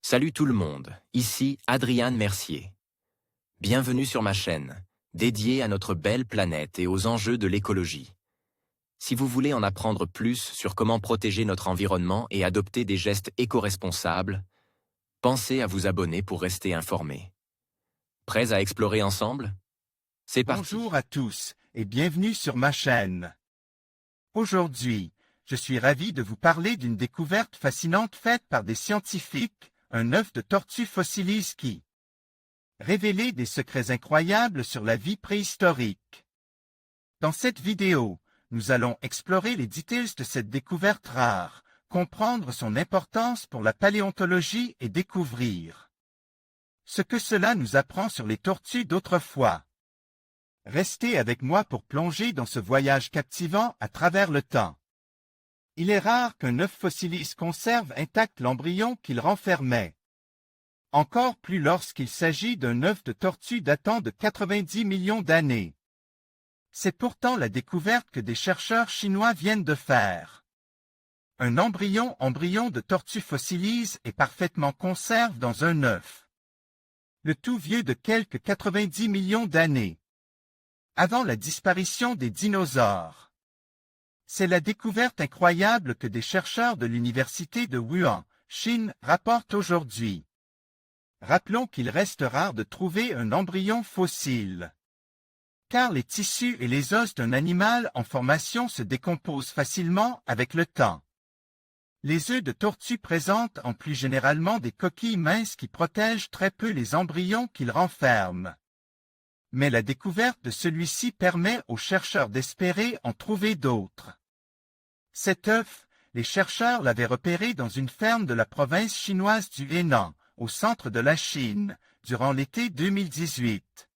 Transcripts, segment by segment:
Salut tout le monde, ici Adrian Mercier. Bienvenue sur ma chaîne, dédiée à notre belle planète et aux enjeux de l'écologie. Si vous voulez en apprendre plus sur comment protéger notre environnement et adopter des gestes éco-responsables, pensez à vous abonner pour rester informé. Prêts à explorer ensemble? C'est parti. Bonjour à tous et bienvenue sur ma chaîne. Aujourd'hui, je suis ravi de vous parler d'une découverte fascinante faite par des scientifiques, un œuf de tortue fossilise qui révélait des secrets incroyables sur la vie préhistorique. Dans cette vidéo, nous allons explorer les détails de cette découverte rare, comprendre son importance pour la paléontologie et découvrir ce que cela nous apprend sur les tortues d'autrefois. Restez avec moi pour plonger dans ce voyage captivant à travers le temps. Il est rare qu'un œuf fossilise conserve intact l'embryon qu'il renfermait. Encore plus lorsqu'il s'agit d'un œuf de tortue datant de 90 millions d'années. C'est pourtant la découverte que des chercheurs chinois viennent de faire. Un embryon de tortue fossilise et parfaitement conserve dans un œuf. Le tout vieux de quelques 90 millions d'années. Avant la disparition des dinosaures. C'est la découverte incroyable que des chercheurs de l'université de Wuhan, Chine, rapportent aujourd'hui. Rappelons qu'il reste rare de trouver un embryon fossile. Car les tissus et les os d'un animal en formation se décomposent facilement avec le temps. Les œufs de tortue présentent en plus généralement des coquilles minces qui protègent très peu les embryons qu'ils renferment. Mais la découverte de celui-ci permet aux chercheurs d'espérer en trouver d'autres. Cet œuf, les chercheurs l'avaient repéré dans une ferme de la province chinoise du Henan, au centre de la Chine, durant l'été 2018.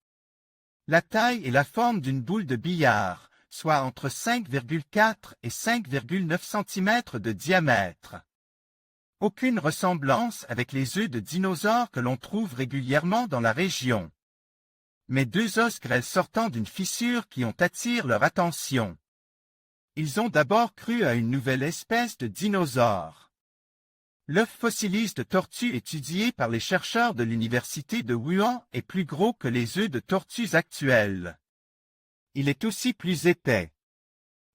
La taille et la forme d'une boule de billard, soit entre 5,4 et 5,9 cm de diamètre. Aucune ressemblance avec les œufs de dinosaures que l'on trouve régulièrement dans la région. Mais deux os grêles sortant d'une fissure qui ont attiré leur attention. Ils ont d'abord cru à une nouvelle espèce de dinosaure. L'œuf fossilise de tortue étudié par les chercheurs de l'université de Wuhan est plus gros que les œufs de tortues actuels. Il est aussi plus épais.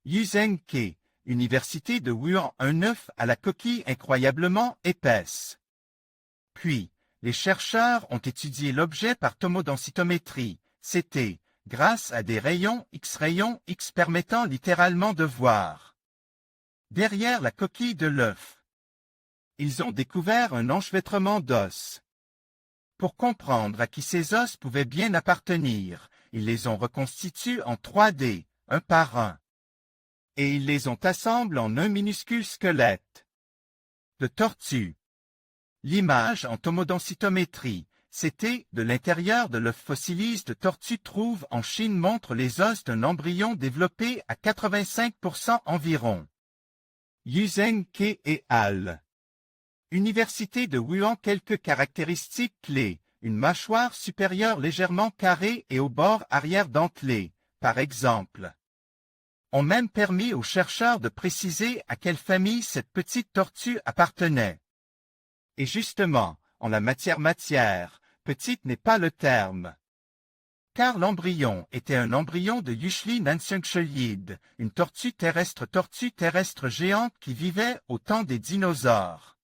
Yuzheng-Ke, université de Wuhan, un œuf à la coquille incroyablement épaisse. Puis, les chercheurs ont étudié l'objet par tomodensitométrie, CT, grâce à des rayons X permettant littéralement de voir derrière la coquille de l'œuf. Ils ont découvert un enchevêtrement d'os. Pour comprendre à qui ces os pouvaient bien appartenir, ils les ont reconstitués en 3D, un par un. Et ils les ont assemblés en un minuscule squelette de tortue. L'image en tomodensitométrie, CT, de l'intérieur de l'œuf fossilise de tortue trouve en Chine montre les os d'un embryon développé à 85% environ. Yuzheng-Ke et al. Université de Wuhan. Quelques caractéristiques clés, une mâchoire supérieure légèrement carrée et au bord arrière dentelé, par exemple, ont même permis aux chercheurs de préciser à quelle famille cette petite tortue appartenait. Et justement, en la matière, petite n'est pas le terme. Car l'embryon était un embryon de Yushli Nansungshelyid, une tortue terrestre géante qui vivait au temps des dinosaures.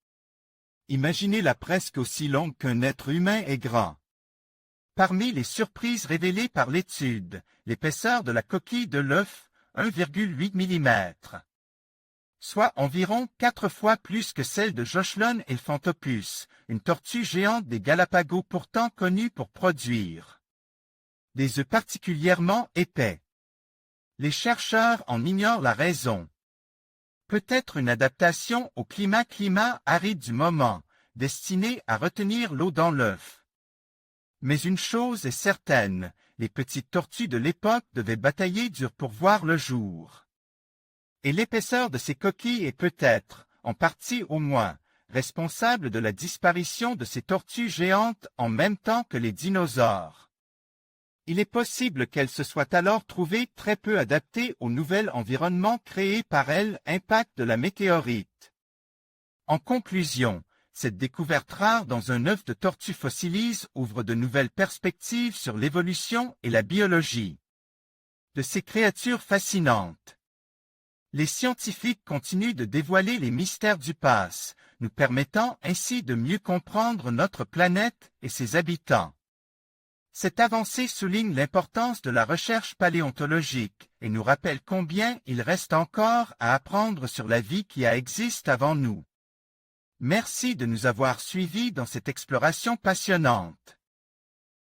Imaginez-la presque aussi longue qu'un être humain est grand. Parmi les surprises révélées par l'étude, l'épaisseur de la coquille de l'œuf, 1,8 mm. Soit environ 4 fois plus que celle de Joshlon Elephantopus, une tortue géante des Galapagos pourtant connue pour produire des œufs particulièrement épais. Les chercheurs en ignorent la raison. Peut-être une adaptation au climat aride du moment, destiné à retenir l'eau dans l'œuf. Mais une chose est certaine, les petites tortues de l'époque devaient batailler dur pour voir le jour. Et l'épaisseur de ces coquilles est peut-être, en partie au moins, responsable de la disparition de ces tortues géantes en même temps que les dinosaures. Il est possible qu'elles se soient alors trouvées très peu adaptées au nouvel environnement créé par elles, impact de la météorite. En conclusion, Cette découverte rare dans un œuf de tortue fossilise ouvre de nouvelles perspectives sur l'évolution et la biologie de ces créatures fascinantes. Les scientifiques continuent de dévoiler les mystères du passe, nous permettant ainsi de mieux comprendre notre planète et ses habitants. Cette avancée souligne l'importance de la recherche paléontologique et nous rappelle combien il reste encore à apprendre sur la vie qui existe avant nous. Merci de nous avoir suivis dans cette exploration passionnante.